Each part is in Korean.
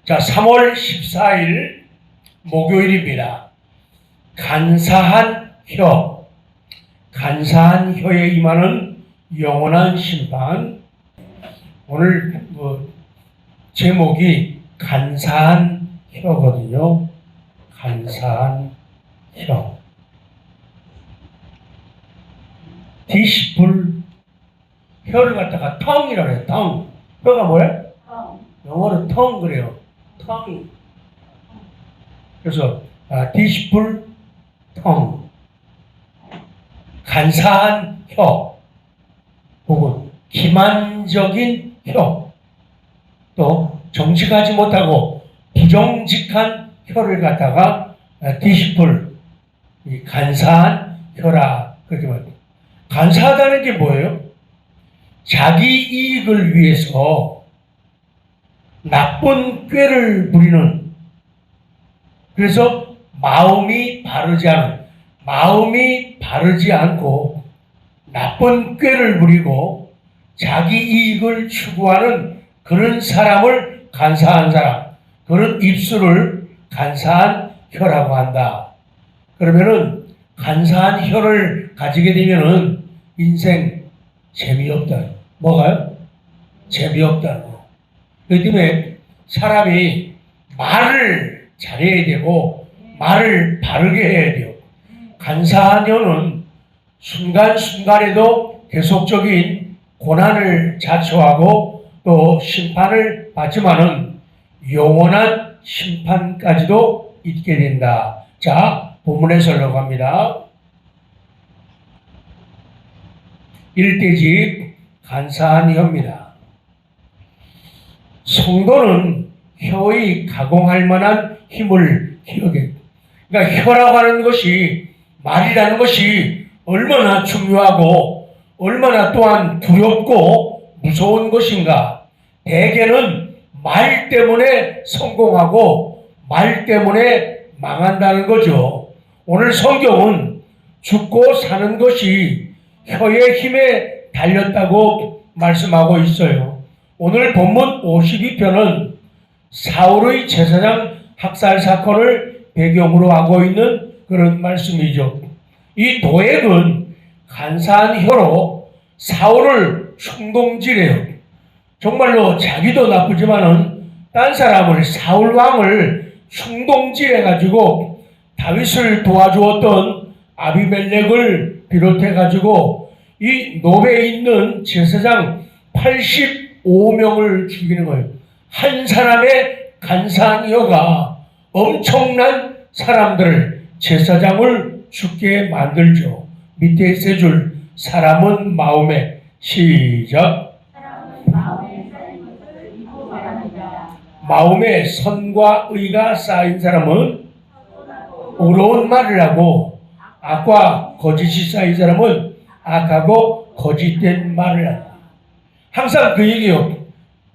자, 3월 14일 목요일입니다. 간사한 혀, 간사한 혀에 임하는 영원한 심판. 오늘 제목이 간사한 혀거든요. 간사한 혀. 디시플, 혀를 갖다가 텅이라고 해요. 텅. 혀가 뭐야? 영어로 텅 그래요. 텅이. 그래서 디시플 텅. 간사한 혀. 혹은 기만적인 혀. 또 정직하지 못하고 부정직한 혀를 갖다가 디시플, 간사한 혀라 그렇게 말합니다. 간사하다는 게 뭐예요? 자기 이익을 위해서 나쁜 꾀를 부리는, 그래서 마음이 바르지 않고 나쁜 꾀를 부리고 자기 이익을 추구하는 그런 사람을 간사한 사람, 그런 입술을 간사한 혀라고 한다. 그러면은 간사한 혀를 가지게 되면은 인생 재미없다. 뭐가요? 재미없다. 그렇기 때문에 사람이 말을 잘해야 되고 말을 바르게 해야 돼요. 간사한 혀는 순간순간에도 계속적인 고난을 자초하고 또 심판을 받지만은 영원한 심판까지도 있게 된다. 자, 본문에 설명합니다. 1대집 간사한 혀입니다. 성도는 혀의 가공할 만한 힘을 기억해. 그러니까 혀라고 하는 것이, 말이라는 것이 얼마나 중요하고 얼마나 또한 두렵고 무서운 것인가. 대개는 말 때문에 성공하고 말 때문에 망한다는 거죠. 오늘 성경은 죽고 사는 것이 혀의 힘에 달렸다고 말씀하고 있어요. 오늘 본문 52편은 사울의 제사장 학살 사건을 배경으로 하고 있는 그런 말씀이죠. 이 도액은 간사한 혀로 사울을 충동질해요. 정말로 자기도 나쁘지만은 딴 사람을, 사울 왕을 충동질해가지고 다윗을 도와주었던 아비멜렉을 비롯해가지고 이 노베에 있는 제사장 85명을 죽이는 거예요. 한 사람의 간사한 혀가 엄청난 사람들을, 제사장을 죽게 만들죠. 밑에 세 줄, 사람은 마음에, 시작. 마음에 선과 의가 쌓인 사람은 의로운 말을 하고, 악과 거짓이 쌓인 사람은 악하고 거짓된 말을 한다. 항상 그 얘기요.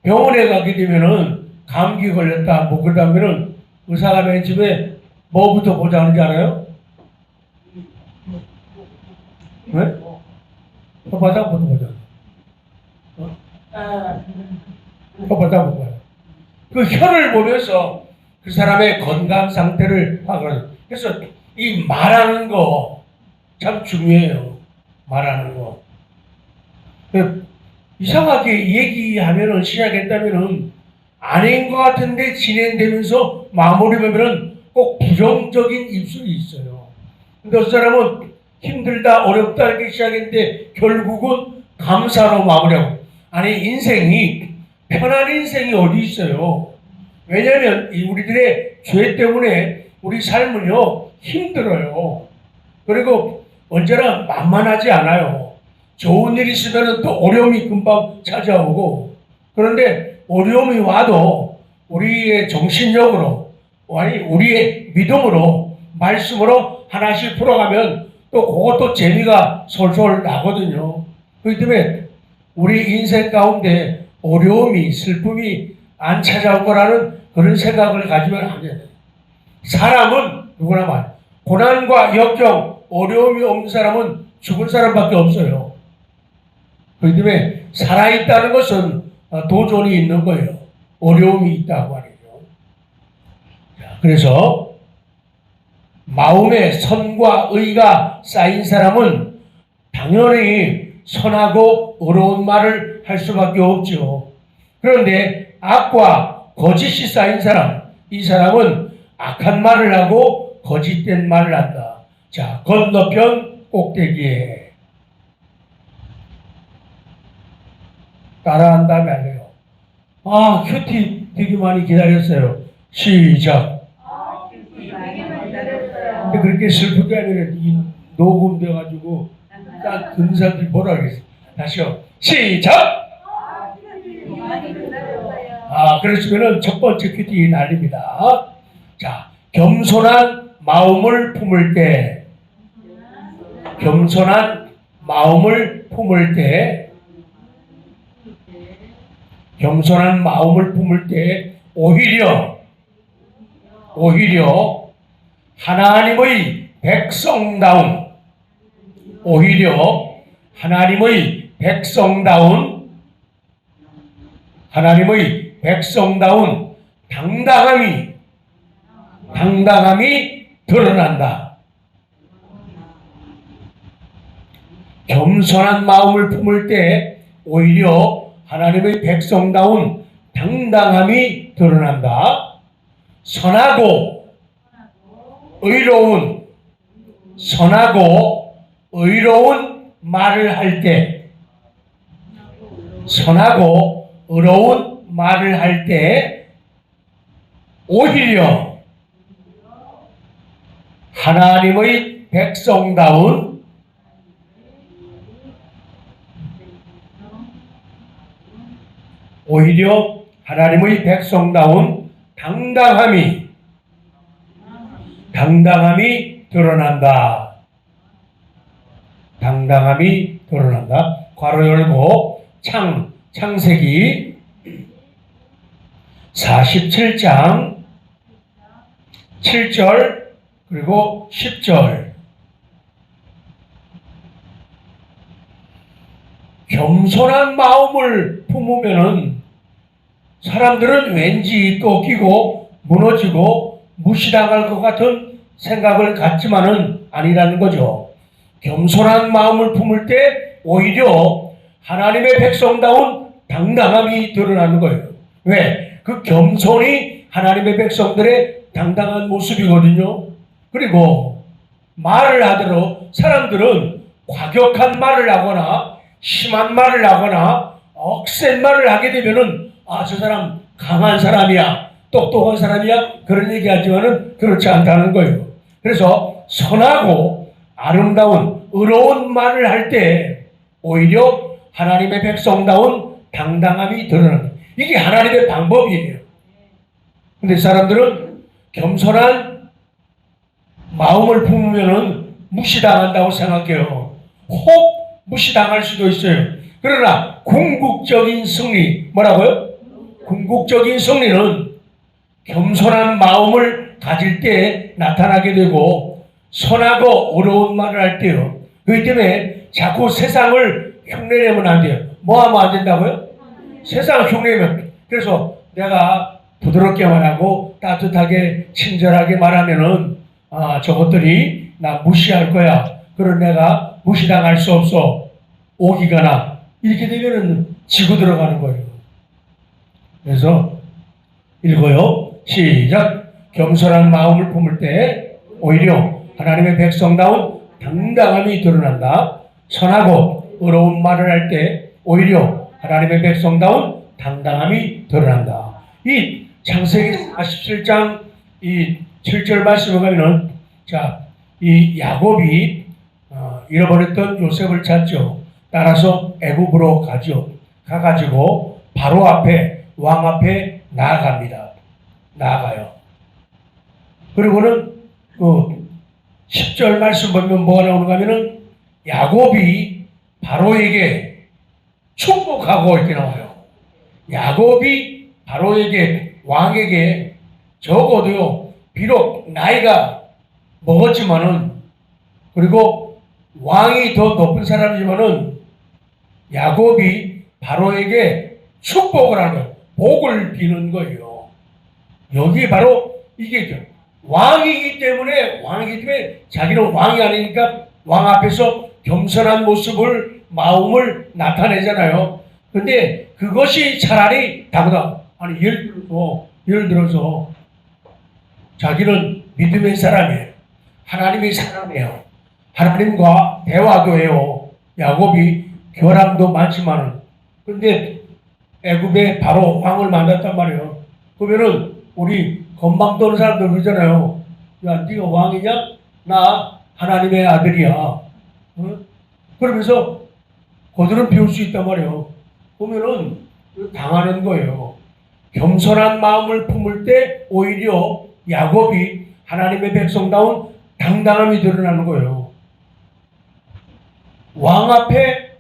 병원에 가게 되면은 감기 걸렸다, 뭐 그러다면은 의사가 맨 집에 뭐부터 보자 하는지 알아요? 왜? 혓바닥부터 보자. 혓바닥부터 봐요. 그 혀를 보면서 그 사람의 건강 상태를 파악하는. 그래서 이 말하는 거 참 중요해요. 말하는 거. 이상하게 얘기하면은, 시작했다면은 아닌 것 같은데 진행되면서 마무리하면은 꼭 부정적인 입술이 있어요. 근데 그 사람은 힘들다, 어렵다 이렇게 시작했는데 결국은 감사로 마무리하고. 아니, 인생이, 편한 인생이 어디 있어요? 왜냐하면 우리들의 죄 때문에 우리 삶은요 힘들어요. 그리고 언제나 만만하지 않아요. 좋은 일이 있으면 또 어려움이 금방 찾아오고, 그런데 어려움이 와도 우리의 정신력으로, 아니 우리의 믿음으로, 말씀으로 하나씩 풀어가면 또 그것도 재미가 솔솔 나거든요. 그렇기 때문에 우리 인생 가운데 어려움이, 슬픔이 안 찾아올 거라는 그런 생각을 가지면 안 돼요. 사람은 누구나 말, 고난과 역경, 어려움이 없는 사람은 죽은 사람밖에 없어요. 그렇기 때문에 살아있다는 것은 도전이 있는 거예요. 어려움이 있다고 말이죠. 그래서 마음에 선과 의가 쌓인 사람은 당연히 선하고 의로운 말을 할 수밖에 없죠. 그런데 악과 거짓이 쌓인 사람, 이 사람은 악한 말을 하고 거짓된 말을 한다. 자, 건너편 꼭대기에 따라한 다음에 하래요. 아, 큐티 되게 많이 기다렸어요. 시작. 근데 그렇게 슬프게 아니라 이 녹음돼가지고 딱 듣는 사람들이 뭐라 그랬어요. 다시요. 시작. 그랬으면은 첫 번째 큐티 날립니다. 자, 겸손한 마음을 품을 때, 겸손한 마음을 품을 때, 겸손한 마음을 품을 때 오히려 하나님의 백성다운, 오히려 하나님의 백성다운 당당함이 드러난다. 겸손한 마음을 품을 때 오히려 하나님의 백성다운 당당함이 드러난다. 선하고 의로운 말을 할 때, 선하고 의로운 말을 할 때 오히려 하나님의 백성다운 당당함이 드러난다. 당당함이 드러난다. 괄호 열고 창세기 47장 7절 그리고 10절. 겸손한 마음을 품으면은 사람들은 왠지 꺾이고 무너지고 무시당할 것 같은 생각을 갖지만은 아니라는 거죠. 겸손한 마음을 품을 때 오히려 하나님의 백성다운 당당함이 드러나는 거예요. 왜? 그 겸손이 하나님의 백성들의 당당한 모습이거든요. 그리고 말을 하더라도 사람들은 과격한 말을 하거나 심한 말을 하거나 억센 말을 하게 되면은 저 사람 강한 사람이야, 똑똑한 사람이야, 그런 얘기 하지만은 그렇지 않다는 거예요. 그래서 선하고 아름다운 의로운 말을 할 때 오히려 하나님의 백성다운 당당함이 드러납니다. 이게 하나님의 방법이에요. 근데 사람들은 겸손한 마음을 품으면은 무시당한다고 생각해요. 혹 무시당할 수도 있어요. 그러나 궁극적인 승리, 뭐라고요? 궁극적인 승리는 겸손한 마음을 가질 때 나타나게 되고 선하고 어려운 말을 할 때요. 그렇기 때문에 자꾸 세상을 흉내내면 안 돼요. 뭐 하면 안 된다고요? 세상을 흉내내면. 그래서 내가 부드럽게 말하고 따뜻하게 친절하게 말하면은 저것들이 나 무시할 거야. 그럼 내가 무시당할 수 없어. 오기가 나. 이렇게 되면은 지고 들어가는 거예요. 그래서 읽어요. 시작. 겸손한 마음을 품을 때 오히려 하나님의 백성다운 당당함이 드러난다. 선하고 의로운 말을 할 때 오히려 하나님의 백성다운 당당함이 드러난다. 이 창세기 47장 이 7절 말씀을 가면은 이 야곱이 잃어버렸던 요셉을 찾죠. 따라서 애굽으로 가죠. 가가지고 바로 앞에 왕 앞에 나아가요. 그리고는 10절 말씀 보면 뭐가 나오는가 하면은 야곱이 바로에게 축복하고 이렇게 나와요. 야곱이 바로에게 왕에게 적어도요, 비록 나이가 먹었지만은 그리고 왕이 더 높은 사람이지만은 야곱이 바로에게 축복을 하는 거예요. 복을 비는 거예요. 여기 바로 이게 왕이기 때문에 자기는 왕이 아니니까 왕 앞에서 겸손한 모습을 마음을 나타내잖아요. 근데 그것이 차라리 다보다 아니 예를 들어서 자기는 믿음의 사람이에요. 하나님의 사람이에요. 하나님과 대화도 해요. 야곱이 결함도 많지만은 근데 애굽에 바로 왕을 만났단 말이에요. 그러면은 우리 건방 도는 사람들 그러잖아요. 야, 네가 왕이냐? 나 하나님의 아들이야. 어? 그러면서 그들은 배울 수 있단 말이에요. 보면은 당하는 거예요. 겸손한 마음을 품을 때 오히려 야곱이 하나님의 백성다운 당당함이 드러나는 거예요. 왕 앞에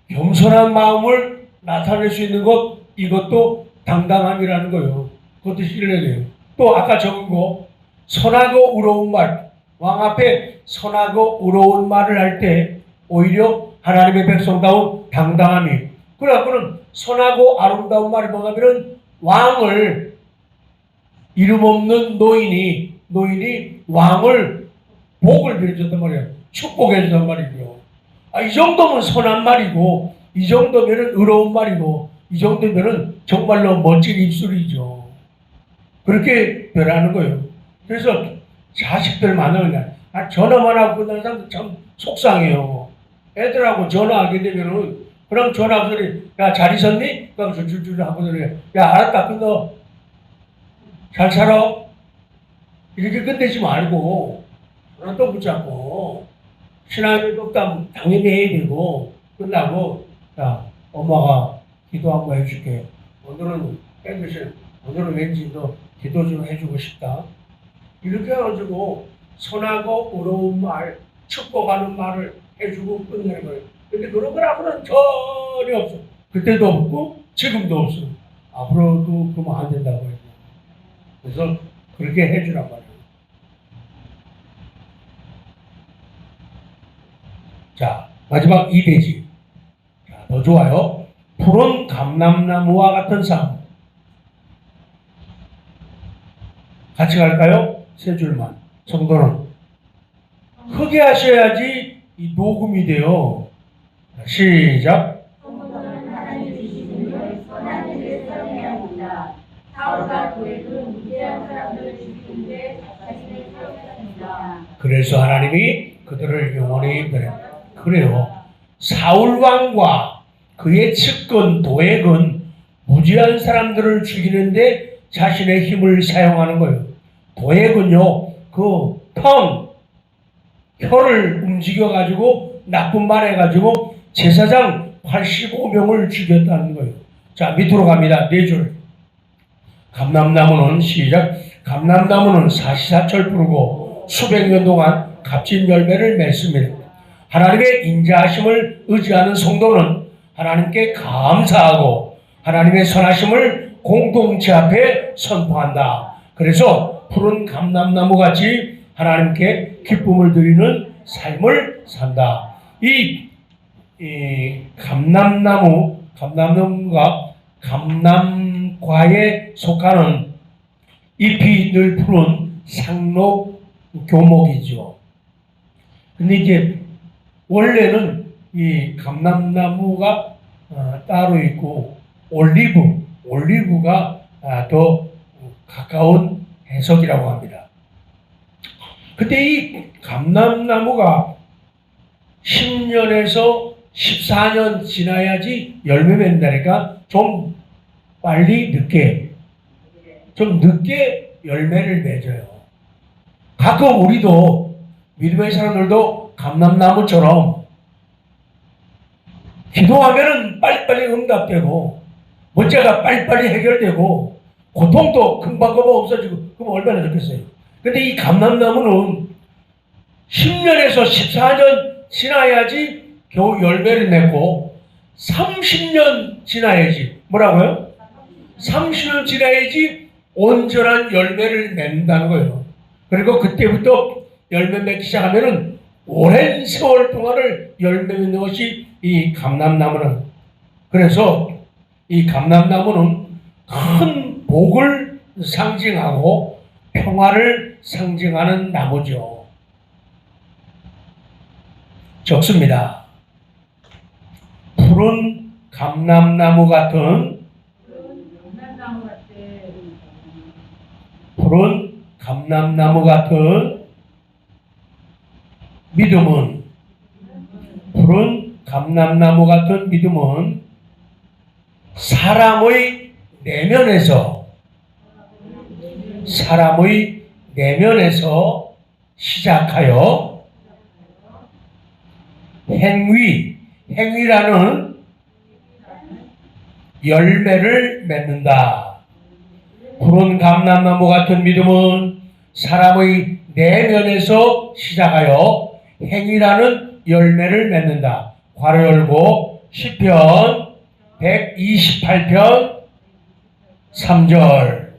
겸손한 마음을 나타낼 수 있는 것, 이것도 당당함이라는 거예요. 그것도 신뢰돼요. 또 아까 적은 거, 선하고 의로운 말, 왕 앞에 선하고 의로운 말을 할 때 오히려 하나님의 백성다운 당당함이. 그래갖고는 선하고 아름다운 말이 뭐냐면은 왕을 이름 없는 노인이 왕을 복을 빌어줬단 말이에요. 축복해줬단 말이에요. 이 정도면 선한 말이고, 이 정도면은 의로운 말이고, 이 정도면은 정말로 멋진 입술이죠. 그렇게 변하는 거예요. 그래서 자식들 만나면 전화만 하고 끝나는 사람들 참 속상해요. 애들하고 전화하게 되면은 그럼 전화 소리, 야, 잘 있었니? 그럼 줄줄 하고 그래. 야, 알았다, 끊어. 잘 살아. 이렇게 끝내지 말고, 전화 또 붙잡고, 신앙의 독담 당연히 해야 되고, 끝나고, 야, 엄마가 기도 한번 해줄게. 오늘은 왠지 너 기도 좀 해주고 싶다. 이렇게 해가지고, 선하고 의로운 말, 축복하는 말을 해주고 끝내는 거예요. 근데 그런 건 앞으로는 전혀 없어. 그때도 없고 지금도 없어. 앞으로도 그러면 안 된다고 해요. 그래서 그렇게 해주란 말이에요. 자, 마지막 2대지. 자, 더 좋아요. 푸른 감람나무와 같은 삶. 같이 갈까요? 세 줄만. 성도는 크게 하셔야지 이 녹음이 돼요. 시작. 그래서 하나님이 그들을 영원히 그래요. 사울 왕과 그의 측근 도액은 무지한 사람들을 죽이는데 자신의 힘을 사용하는 거예요. 도액은요, 혀를 움직여가지고 나쁜 말 해가지고 제사장 85명을 죽였다는 거예요. 자, 밑으로 갑니다. 4줄. 감람나무는 시작. 감람나무는 사시사철 푸르고 수백 년 동안 값진 열매를 맺습니다. 하나님의 인자하심을 의지하는 성도는 하나님께 감사하고 하나님의 선하심을 공동체 앞에 선포한다. 그래서 푸른 감람나무 같이 하나님께 기쁨을 드리는 삶을 산다. 이 감람나무가 감람과에 속하는 잎이 늘 푸른 상록 교목이죠. 근데 이제 원래는 이 감람나무가 따로 있고 올리브가 더 가까운 해석이라고 합니다. 근데 이 감람나무가 10년에서 14년 지나야지 열매 맺는다니까 좀 늦게 열매를 맺어요. 가끔 우리도 믿음의 사람들도 감람나무처럼 기도하면은 빨리빨리 응답되고 문제가 빨리빨리 해결되고 고통도 금방 없어지고 그럼 얼마나 좋겠어요. 근데 이 감람나무는 10년에서 14년 지나야지 겨우 열매를 맺고 30년 지나야지 뭐라고요? 30년 지나야지 온전한 열매를 맺는다는 거예요. 그리고 그때부터 열매 맺기 시작하면은 오랜 세월 동안을 열매 맺는 것이 이 감람나무는. 그래서 이 감람나무는 큰 복을 상징하고 평화를 상징하는 나무죠. 적습니다. 푸른 감람나무 같은 푸른 감람나무 같은 믿음은 푸른 감람나무 같은 믿음은 사람의 내면에서 시작하여 행위라는 열매를 맺는다. 푸른 감람나무 같은 믿음은 사람의 내면에서 시작하여 행위라는 열매를 맺는다. 괄호 열고 시편 128편 3절.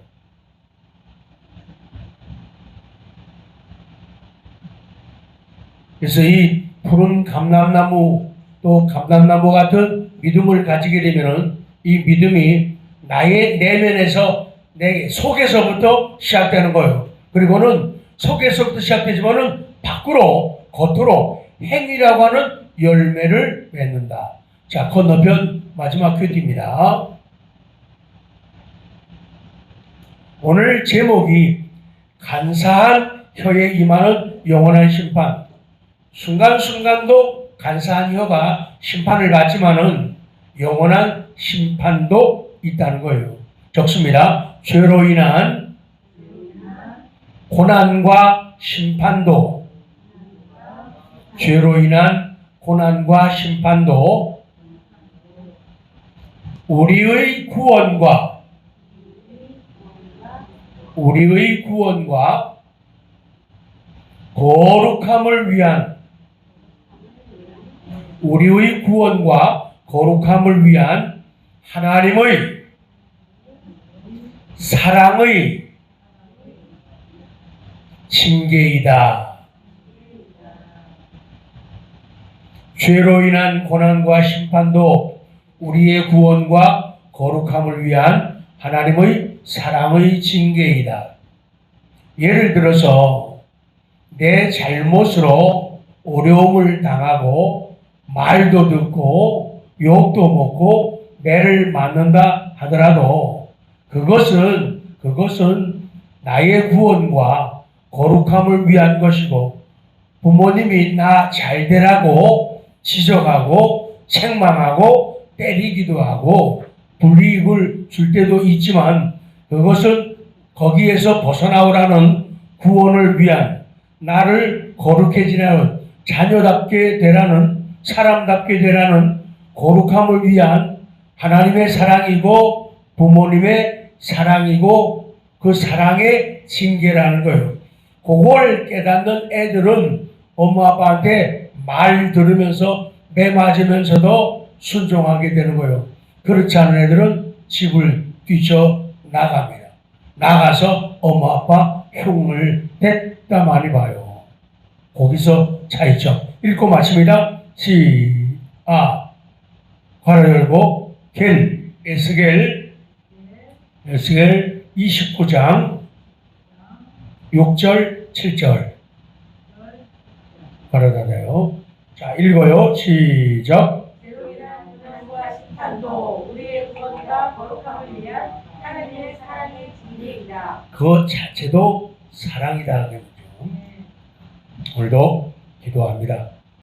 그래서 이 푸른 감람나무 또 감람나무 같은 믿음을 가지게 되면은 이 믿음이 나의 내면에서 내 속에서부터 시작되는 거예요. 그리고는 속에서부터 시작되지만은 밖으로 겉으로 행위라고 하는 열매를 맺는다. 자, 건너편 마지막 큐티입니다. 오늘 제목이 간사한 혀에 임하는 영원한 심판. 순간순간도 간사한 혀가 심판을 받지만은 영원한 심판도 있다는 거예요. 적습니다. 죄로 인한 고난과 심판도, 죄로 인한 고난과 심판도 우리의 구원과 거룩함을 위한 하나님의 사랑의 징계이다. 죄로 인한 고난과 심판도 우리의 구원과 거룩함을 위한 하나님의 사랑의 징계이다. 예를 들어서 내 잘못으로 어려움을 당하고 말도 듣고 욕도 먹고 매를 맞는다 하더라도 그것은 나의 구원과 거룩함을 위한 것이고, 부모님이 나 잘되라고 지적하고 책망하고 때리기도 하고 불이익을 줄 때도 있지만 그것은 거기에서 벗어나오라는 구원을 위한, 나를 거룩해지라는, 자녀답게 되라는, 사람답게 되라는 거룩함을 위한 하나님의 사랑이고 부모님의 사랑이고 그 사랑의 징계라는 거예요. 그걸 깨닫는 애들은 엄마 아빠한테 말 들으면서 매 맞으면서도 순종하게 되는 거예요. 그렇지 않은 애들은 집을 뛰쳐 나갑니다. 나가서 엄마 아빠 흉을 댔다 많이 봐요. 거기서 차이점. 읽고 마칩니다. 시작. 괄호 열고 에스겔 29장 6절 7절 괄호 닫아요. 자, 읽어요. 시작. 고난과 심판도 우리의 구원과 거룩함을 위한 하나님의 사랑의 징계이다. 그것 자체도 사랑이다. 오늘도 기도합니다.